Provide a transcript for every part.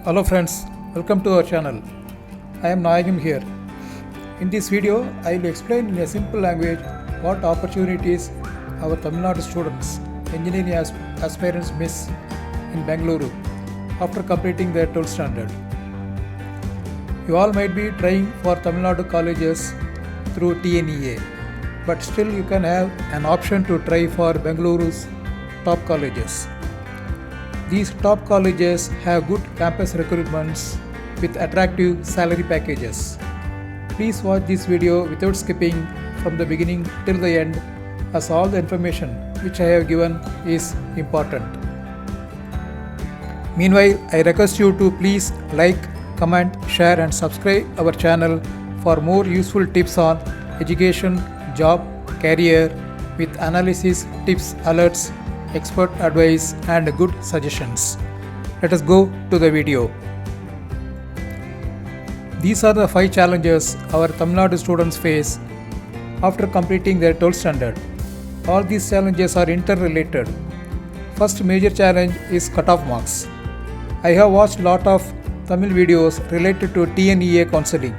Hello friends, welcome to our channel. I am Nayagam here. In this video, I will explain in a simple language what opportunities our Tamil Nadu students, engineering aspirants miss in Bengaluru after completing their 12th standard. You all might be trying for Tamil Nadu colleges through TNEA, but still you can have an option to try for Bengaluru's top colleges. These top colleges have good campus recruitments with attractive salary packages. Please watch this video without skipping from the beginning till the end, as all the information which I have given is important. Meanwhile, I request you to please like, comment, share and subscribe our channel for more useful tips on education, job, career with analysis, tips, alerts, expert advice and good suggestions. Let us go to the video. These are the 5 challenges our Tamil Nadu students face after completing their 12th standard. All these challenges are interrelated. First major challenge is cutoff marks. I have watched lot of Tamil videos related to TNEA counseling.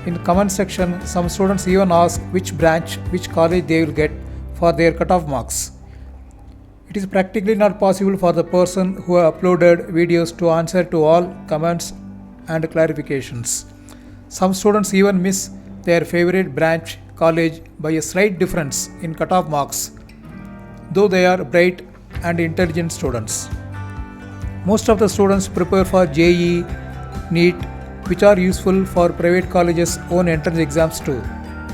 In the comment section, some students even ask which branch, which college they will get for their cutoff marks. It is practically not possible for the person who uploaded videos to answer to all comments and clarifications. Some students even miss their favorite branch college by a slight difference in cutoff marks, though they are bright and intelligent students. Most of the students prepare for JEE, NEET, which are useful for private colleges' own entrance exams too,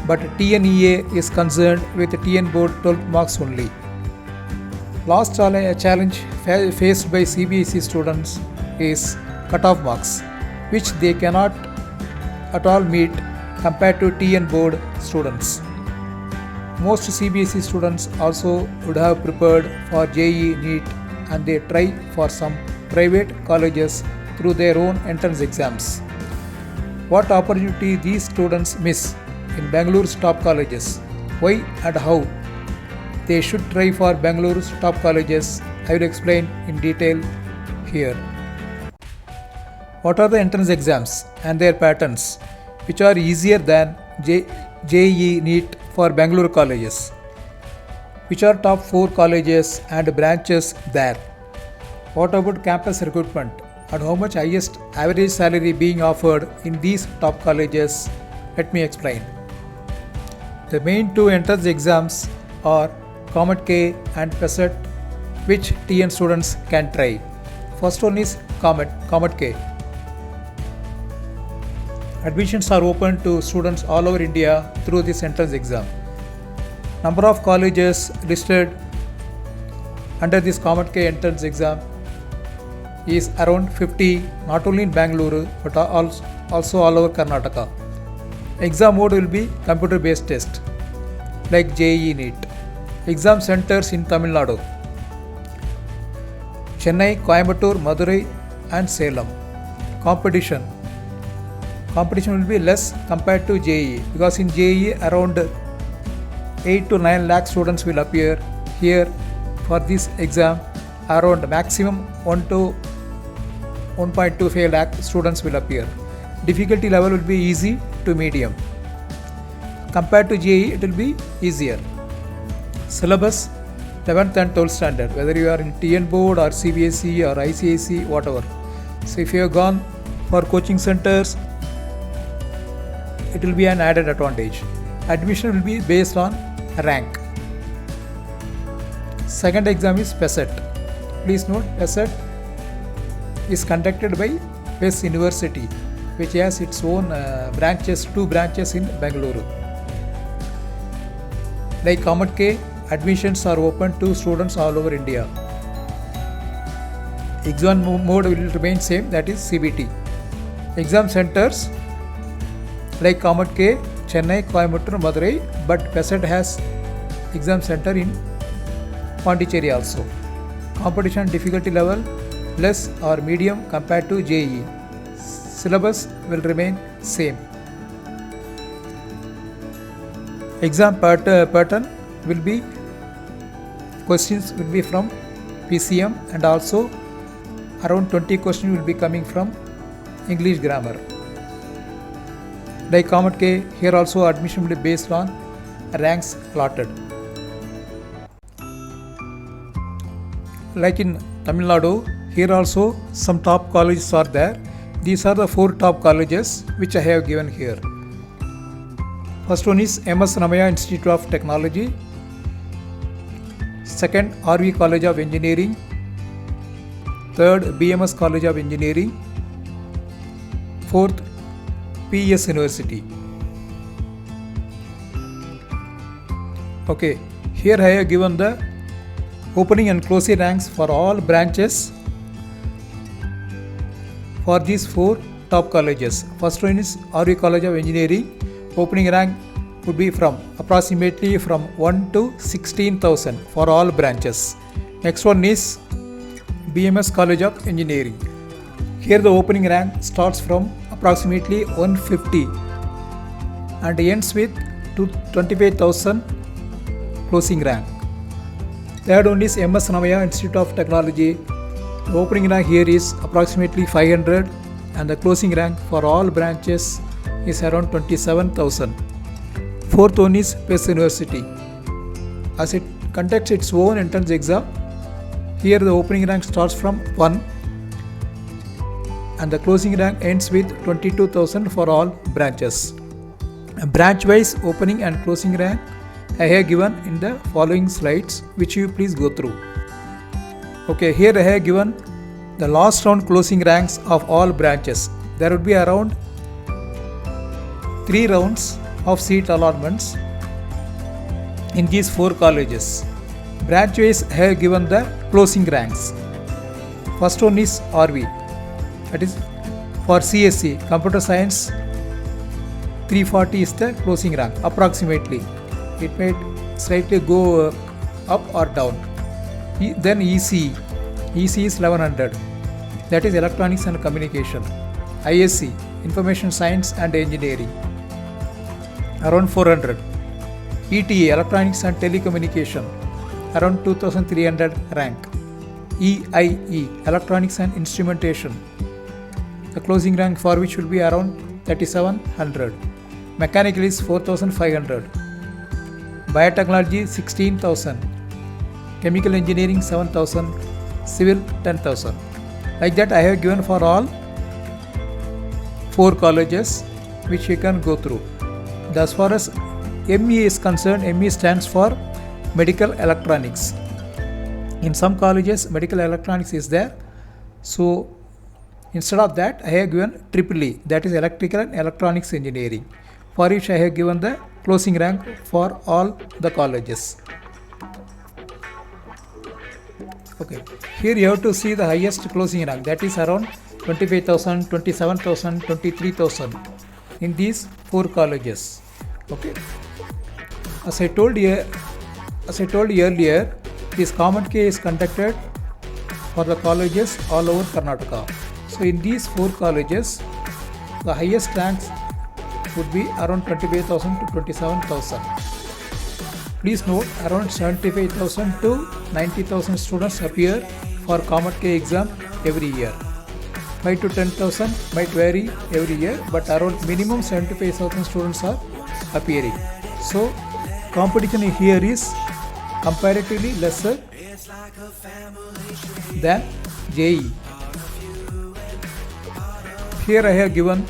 but TNEA is concerned with TN board 12 marks only. Last challenge faced by CBSE students is cutoff marks, which they cannot at all meet compared to TN board students. Most CBSE students also would have prepared for JEE, NEET and they try for some private colleges through their own entrance exams. What opportunity these students miss in Bengaluru's top colleges? Why and how they should try for Bengaluru's top colleges, I will explain in detail here. What are the entrance exams and their patterns, which are easier than JEE NEET for Bengaluru colleges? Which are top 4 colleges and branches there? What about campus recruitment and how much highest average salary being offered in these top colleges? Let me explain. The main 2 entrance exams are COMET-K and PESET, which TN students can try. First one is COMET-K. Admissions are open to students all over India through this entrance exam. Number of colleges listed under this COMET-K entrance exam is around 50, not only in Bengaluru but also all over Karnataka. Exam mode will be computer based test like JEE NEET. Exam centers in Tamil Nadu: Chennai, Coimbatore, Madurai and Salem. Competition will be less compared to JEE because in JEE around 8 to 9 lakh students will appear. Here for this exam around maximum 1 to 1.25 lakh students will appear. Difficulty level will be easy to medium. Compared to JEE it will be easier. Syllabus 11th and 12th standard, whether you are in TN board or CBSE or ICSE, whatever. So if you have gone for coaching centers, it will be an added advantage. Admission will be based on rank. Second exam is PESET. Please note, PESET is conducted by PES University, which has its own branches, 2 branches in Bengaluru. Like COMET-K, admissions are open to students all over India. Exam mode will remain same, that is CBT. Exam centers like COMET-K, Chennai, Coimbatore, Madurai, but PESET has exam center in Pondicherry also. Competition difficulty level less or medium compared to JEE. Syllabus will remain same. Exam pattern will be, questions will be from PCM and also Around 20 questions will be coming from English grammar. Like Comet K, here also admission will be based on ranks allotted. Like in Tamil Nadu, here also some top colleges are there. These are the 4 top colleges which I have given here. First one is MS Ramaiah Institute of Technology. Second, RV College of Engineering. Third, BMS College of Engineering. Fourth, PES University. Okay, here I have given the opening and closing ranks for all branches for these 4 top colleges. First one is RV College of Engineering. Opening rank would be from approximately from 1 to 16,000 for all branches. Next one is BMS College of Engineering. Here the opening rank starts from approximately 150 and ends with 25,000 closing rank. Third one is MS Ramaiah Institute of Technology. The opening rank here is approximately 500 and the closing rank for all branches is around 27,000. Fourth one is PES University. As it conducts its own entrance exam, here the opening rank starts from 1 and the closing rank ends with 22,000 for all branches. Branch wise opening and closing rank I have given in the following slides, which you please go through. Okay, here I have given the last round closing ranks of all branches. There would be around 3 rounds of seat allotments in these 4 colleges. Branch wise I have given the closing ranks. First one is RV, that is for CSE, Computer Science. 340 is the closing rank approximately. It may slightly go up or down. Then ECE is 1100, that is Electronics and Communication. ISC, Information Science and Engineering, around 400. ETA, Electronics and Telecommunication, around 2300 rank. EIE, Electronics and Instrumentation, the closing rank for which will be around 3700. Mechanical is 4500. Biotechnology 16,000. Chemical Engineering 7,000. Civil 10,000. Like that I have given for all 4 colleges which you can go through. As far as ME is concerned, ME stands for Medical Electronics. In some colleges Medical Electronics is there. So instead of that I have given EEE, that is Electrical and Electronics Engineering, for which I have given the closing rank for all the colleges. Okay, here you have to see the highest closing rank, that is around 25,000, 27,000, 23,000 in these 4 colleges. Okay, as I told you earlier, this Comet K is conducted for the colleges all over Karnataka. So in these 4 colleges, the highest ranks would be around 25,000 to 27,000. Please note, around 75,000 to 90,000 students appear for Comet K exam every year. 5 to 10,000 might vary every year, but around minimum 75,000 students are appearing. So competition here is comparatively lesser than JEE. Here I have given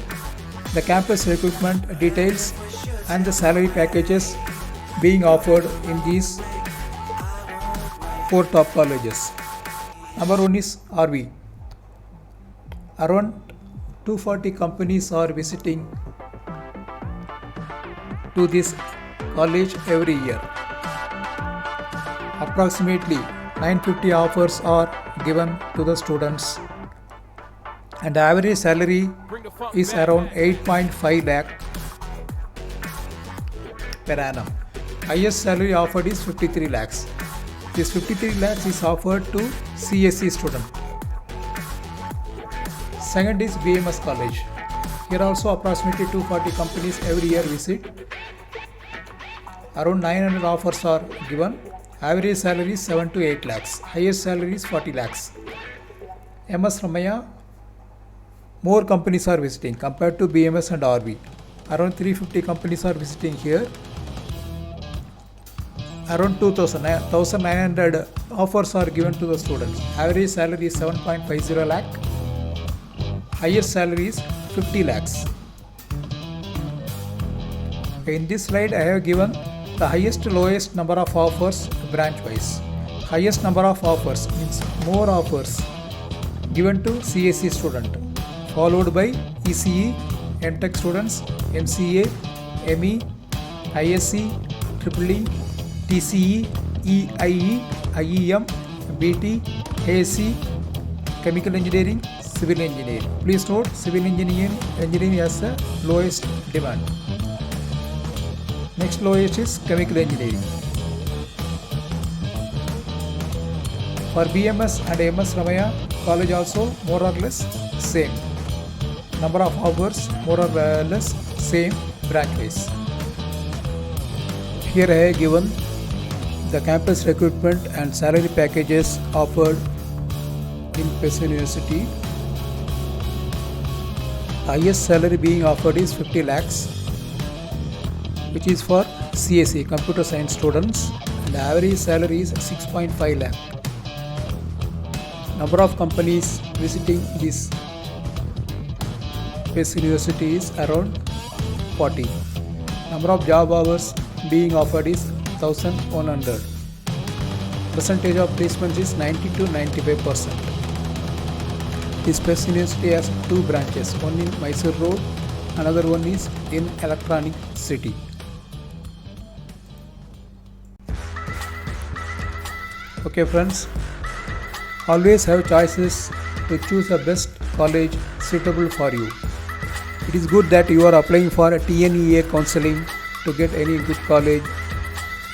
the campus recruitment details and the salary packages being offered in these 4 top colleges. Number 1 is RV. Around 240 companies are visiting to this college every year. Approximately 950 offers are given to the students, and the average salary is around 8.5 lakh per annum. Highest salary offered is 53 lakhs. This 53 lakhs is offered to CSE student. Second is BMS College. Here also approximately 240 companies every year visit. Around 900 offers are given. Average salary is 7 to 8 lakhs. Highest salary is 40 lakhs. MS Ramaya, more companies are visiting compared to BMS and RV. Around 350 companies are visiting here. Around 1,900 offers are given to the students. Average salary is 7.50 lakh. Highest salary is 50 lakhs. In this slide, I have given the highest lowest number of offers branch wise. Highest number of offers means more offers given to CSE student, followed by ECE, MTech students, MCA, ME, ISC, EEE, TCE, EIE, IEM, BT, ASC, Chemical Engineering, Civil Engineering. Please note, Civil Engineering has the lowest demand. Next lowest is Chemical Engineering. For BMS and MS Ramaya college also more or less same. Number of hours more or less same branch wise. Here I have given the campus recruitment and salary packages offered in Pencil University. Highest salary being offered is 50 lakhs, which is for CSE computer science students, and the average salary is 6.5 lakh. Number of companies visiting this Pencil University is around 40. Number of job hours being offered is 1100. Percentage of placements is 90 to 95%. This Pencil University has two branches, one in Mysore Road, another one is in Electronic City. Okay friends, always have choices to choose the best college suitable for you. It is good that you are applying for a TNEA counseling to get any good college,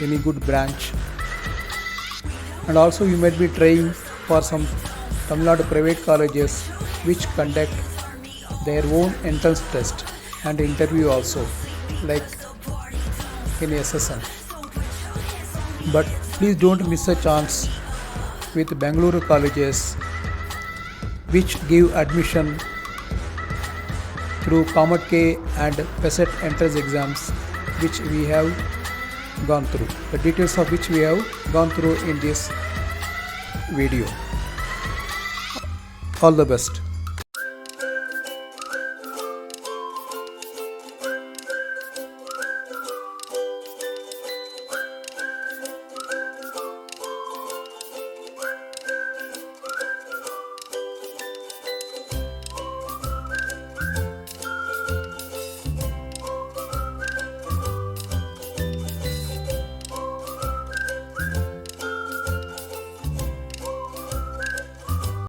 any good branch. And also you might be trying for some Tamil Nadu private colleges which conduct their own entrance test and interview also, like in SSN. But please don't miss a chance with Bangalore colleges which give admission through COMEDK and PESET entrance exams, which we have gone through. The details of which we have gone through in this video. All the best.